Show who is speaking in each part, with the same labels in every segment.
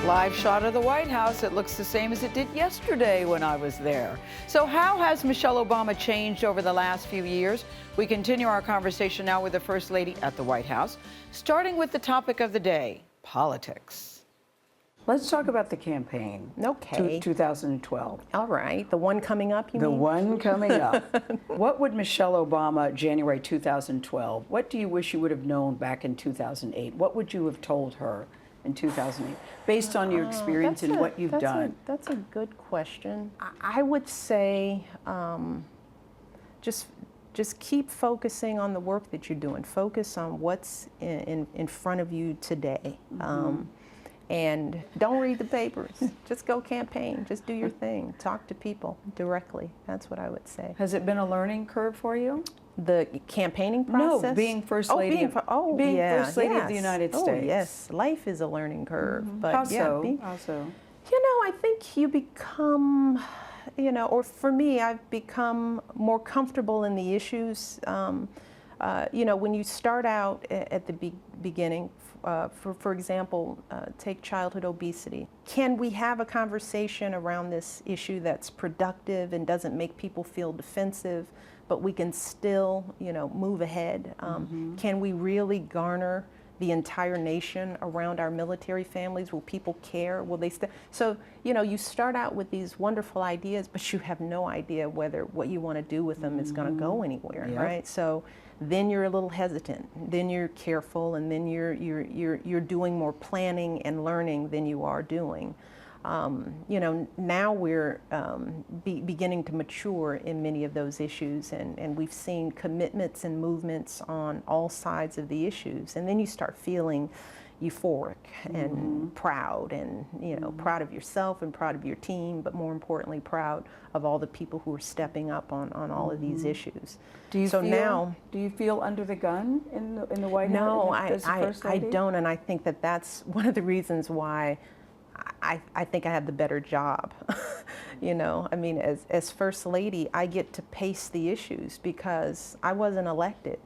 Speaker 1: Live shot of the White House. It looks the same as it did yesterday when I was there. So how has Michelle Obama changed over the last few years? We continue our conversation now with the First Lady at the White House, starting with the topic of the day, politics. Let's talk about the campaign.
Speaker 2: Okay.
Speaker 1: 2012.
Speaker 2: All right. The one coming up, you
Speaker 1: The
Speaker 2: mean?
Speaker 1: one coming up. What would Michelle Obama, January 2012, what do you wish you would have known back in 2008? What would you have told her in 2008, based on your experience and what you've done?
Speaker 2: That's a good question. I would say just keep focusing on the work that you're doing. Focus on what's in front of you today. And don't read the papers. Just go campaign. Just do your thing. Talk to people directly. That's what I would say.
Speaker 1: Has it been a learning curve for you?
Speaker 2: The campaigning process?
Speaker 1: No, being First Lady. Being First Lady of the United States.
Speaker 2: Oh, yes. Life is a learning curve. But
Speaker 1: How so?
Speaker 2: How so? You know, I think you become, or for me, I've become more comfortable in the issues. When you start out at the beginning, for example, take childhood obesity. Can we have a conversation around this issue that's productive and doesn't make people feel defensive, but we can still, move ahead? Can we really garner the entire nation around our military families? Will people care? Will they So, you start out with these wonderful ideas, but you have no idea whether what you want to do with them is going to go anywhere, right? So then you're a little hesitant, then you're careful, and then you're doing more planning and learning than you are doing. Now we're beginning to mature in many of those issues, and we've seen commitments and movements on all sides of the issues, and then you start feeling euphoric and proud, and proud of yourself and proud of your team, but more importantly proud of all the people who are stepping up on all of these issues.
Speaker 1: Do you feel under the gun in the White House?
Speaker 2: No, I don't, and I think that's one of the reasons why I think I have the better job. I mean, as First Lady, I get to pace the issues because I wasn't elected.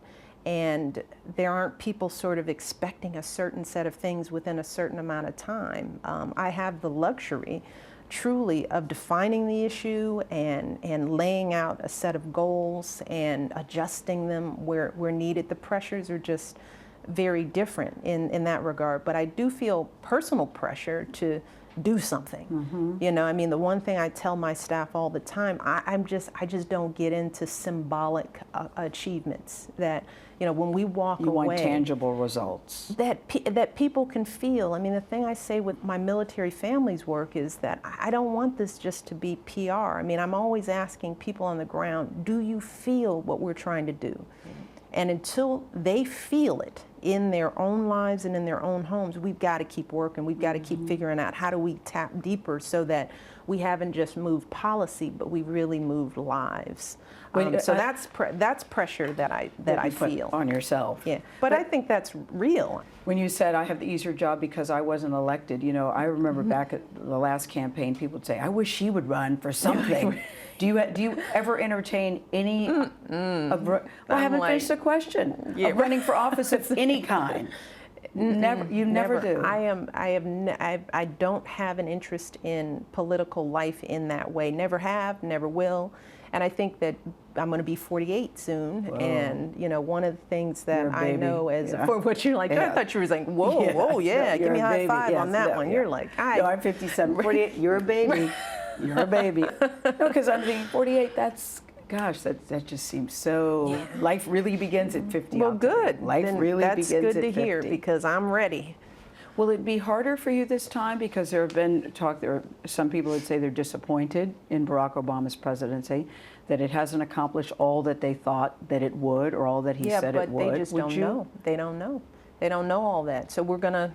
Speaker 2: And there aren't people sort of expecting a certain set of things within a certain amount of time. I have the luxury, truly, of defining the issue and laying out a set of goals and adjusting them where needed. The pressures are just very different in that regard. But I do feel personal pressure to do something. I mean, the one thing I tell my staff all the time, I just don't get into symbolic achievements. That when we walk away,
Speaker 1: you want tangible results
Speaker 2: that people can feel. I mean, the thing I say with my military family's work is that I don't want this just to be PR. I mean, I'm always asking people on the ground, do you feel what we're trying to do? And until they feel it in their own lives and in their own homes, we've got to keep working. We've got to keep figuring out how do we tap deeper so that we haven't just moved policy, but we really moved lives. So that's pressure that I feel
Speaker 1: on yourself.
Speaker 2: Yeah, but I think that's real.
Speaker 1: When you said I have the easier job because I wasn't elected, I remember back at the last campaign, people would say, "I wish she would run for something." Do you ever entertain any I haven't finished the question.
Speaker 2: Yeah,
Speaker 1: of running for office of any kind. Never. You never do.
Speaker 2: I don't have an interest in political life in that way. Never have, never will. And I think that I'm going to be 48 soon. Whoa. And one of the things that I know as for what you're like, I thought you were like, whoa, give me a high five on that one. You're like,
Speaker 1: I'm 57, 48. You're a baby. You're a baby. No, because I'm being 48. Gosh, that just seems so. Yeah. Life really begins at 50.
Speaker 2: Well, good.
Speaker 1: Life
Speaker 2: then
Speaker 1: really begins at 50.
Speaker 2: That's good to hear because I'm ready.
Speaker 1: Will it be harder for you this time because there have been talk? There are some people would say they're disappointed in Barack Obama's presidency, that it hasn't accomplished all that they thought that it would, or all that he said it would.
Speaker 2: Yeah, but they just don't know. They don't know. They don't know all that. So we're gonna,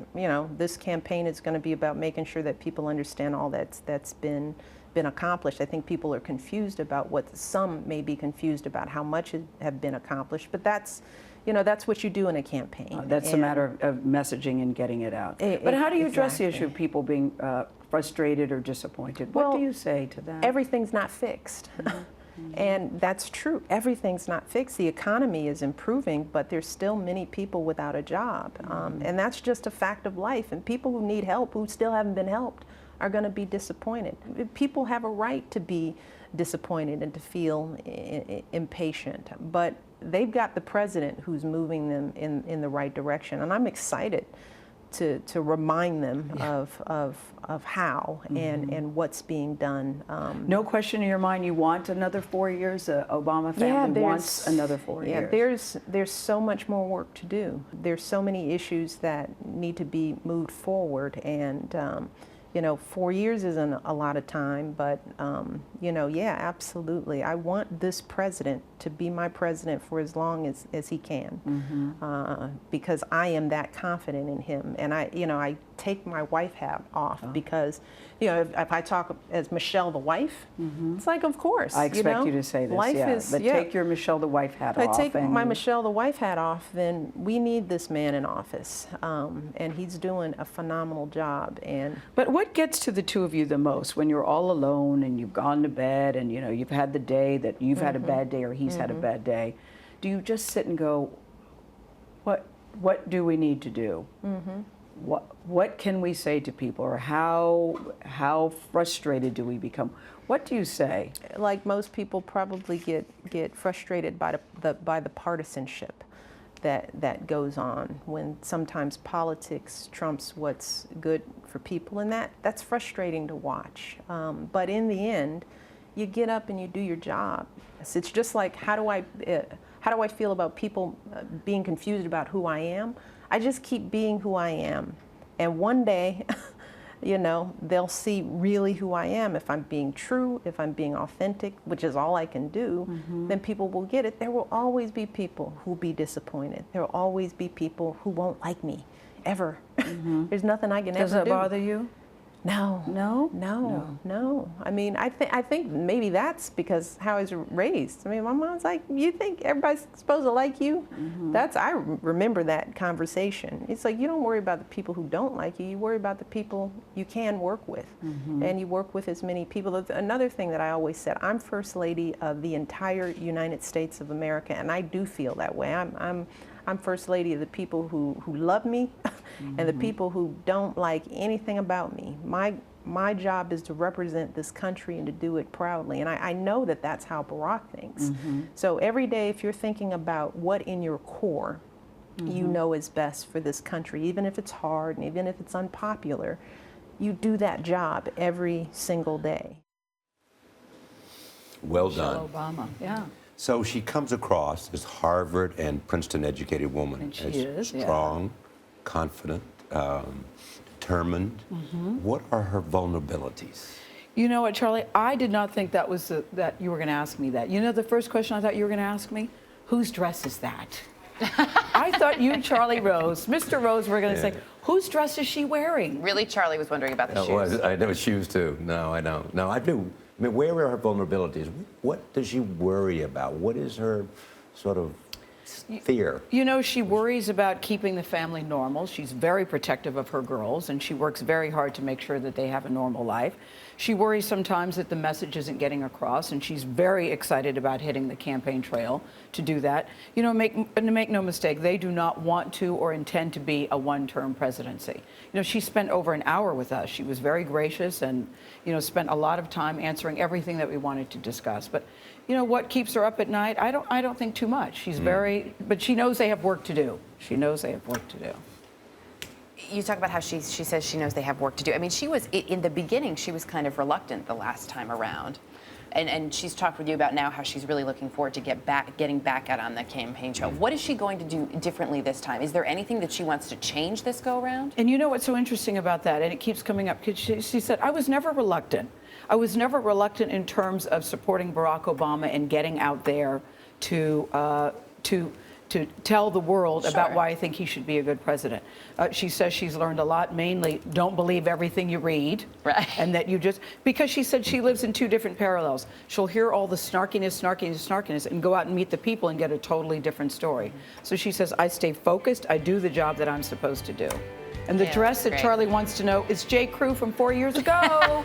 Speaker 2: this campaign is going to be about making sure that people understand all that's been accomplished. I think people are confused about some may be confused about how much have been accomplished, but that's what you do in a campaign.
Speaker 1: That's a matter of messaging and getting it out. But how do you address the issue of people being frustrated or disappointed? What do you say to that?
Speaker 2: Everything's not fixed. And that's true. Everything's not fixed. The economy is improving, but there's still many people without a job. And that's just a fact of life. And people who need help, who still haven't been helped, are going to be disappointed. People have a right to be disappointed and to feel impatient, but they've got the president who's moving them in the right direction. And I'm excited to remind them of how and what's being done.
Speaker 1: No question in your mind you want another 4 years? The Obama family wants another 4 years.
Speaker 2: There's so much more work to do. There's so many issues that need to be moved forward, and 4 years isn't a lot of time, but yeah, absolutely. I want this president to be my president for as long as he can, because I am that confident in him. And I take my wife hat off because, if I talk as Michelle the wife, it's like, of course.
Speaker 1: I expect you to say this,
Speaker 2: life
Speaker 1: but take your Michelle the wife hat off.
Speaker 2: If I take my Michelle the wife hat off, then we need this man in office, and he's doing a phenomenal job.
Speaker 1: But what gets to the two of you the most when you're all alone and you've gone to bed and you've had the day that you've had a bad day or he's had a bad day? Do you just sit and go, what do we need to do? What can we say to people, or how frustrated do we become? What do you say?
Speaker 2: Like most people, probably get frustrated by the partisanship that goes on when sometimes politics trumps what's good for people, and that's frustrating to watch. But in the end, you get up and you do your job. It's just like, how do I feel about people being confused about who I am? I just keep being who I am, and one day, they'll see really who I am. If I'm being true, if I'm being authentic, which is all I can do, then people will get it. There will always be people who'll be disappointed. There will always be people who won't like me, ever. There's nothing I can ever do.
Speaker 1: Does that bother you?
Speaker 2: No. I mean, I think maybe that's because how I was raised. I mean, my mom's like, you think everybody's supposed to like you? I remember that conversation. It's like, you don't worry about the people who don't like you. You worry about the people you can work with, and you work with as many people. Another thing that I always said, I'm First Lady of the entire United States of America, and I do feel that way. I'm First Lady of the people who love me and the people who don't like anything about me. My job is to represent this country and to do it proudly. And I know that that's how Barack thinks. So every day, if you're thinking about what in your core you know is best for this country, even if it's hard and even if it's unpopular, you do that job every single day.
Speaker 3: Well done.
Speaker 1: Michelle Obama, yeah.
Speaker 3: So she comes across as Harvard and Princeton educated woman,
Speaker 1: And she
Speaker 3: as
Speaker 1: is,
Speaker 3: strong, confident, determined. What are her vulnerabilities?
Speaker 1: You know what, Charlie? I did not think that was that you were going to ask me that. You know, the first question I thought you were going to ask me, whose dress is that? I thought you, Charlie Rose, Mr. Rose, were going to say, whose dress is she wearing?
Speaker 4: Really, Charlie was wondering about the shoes.
Speaker 3: I know shoes too. No, I don't. No, I do. I mean, where are her vulnerabilities? What does she worry about? What is her sort of fear?
Speaker 1: You know, she worries about keeping the family normal. She's very protective of her girls, and she works very hard to make sure that they have a normal life. She worries sometimes that the message isn't getting across, and she's very excited about hitting the campaign trail to do that. You know, make no mistake, they do not want to or intend to be a one-term presidency. You know, she spent over an hour with us. She was very gracious and, spent a lot of time answering everything that we wanted to discuss. But, what keeps her up at night? I don't think too much. She's but she knows they have work to do. She knows they have work to do.
Speaker 4: You talk about how she says she knows they have work to do. I mean, she was, in the beginning, she was kind of reluctant the last time around. And she's talked with you about now how she's really looking forward to getting back out on the campaign trail. What is she going to do differently this time? Is there anything that she wants to change this go around?
Speaker 1: And you know what's so interesting about that, and it keeps coming up, because she said, I was never reluctant. I was never reluctant in terms of supporting Barack Obama and getting out there to tell the world about why I think he should be a good president. She says she's learned a lot, mainly don't believe everything you read.
Speaker 4: Right.
Speaker 1: And that because she said she lives in two different parallels. She'll hear all the snarkiness, and go out and meet the people and get a totally different story. So she says, I stay focused, I do the job that I'm supposed to do. And the dress that Charlie wants to know is J. Crew from 4 years ago.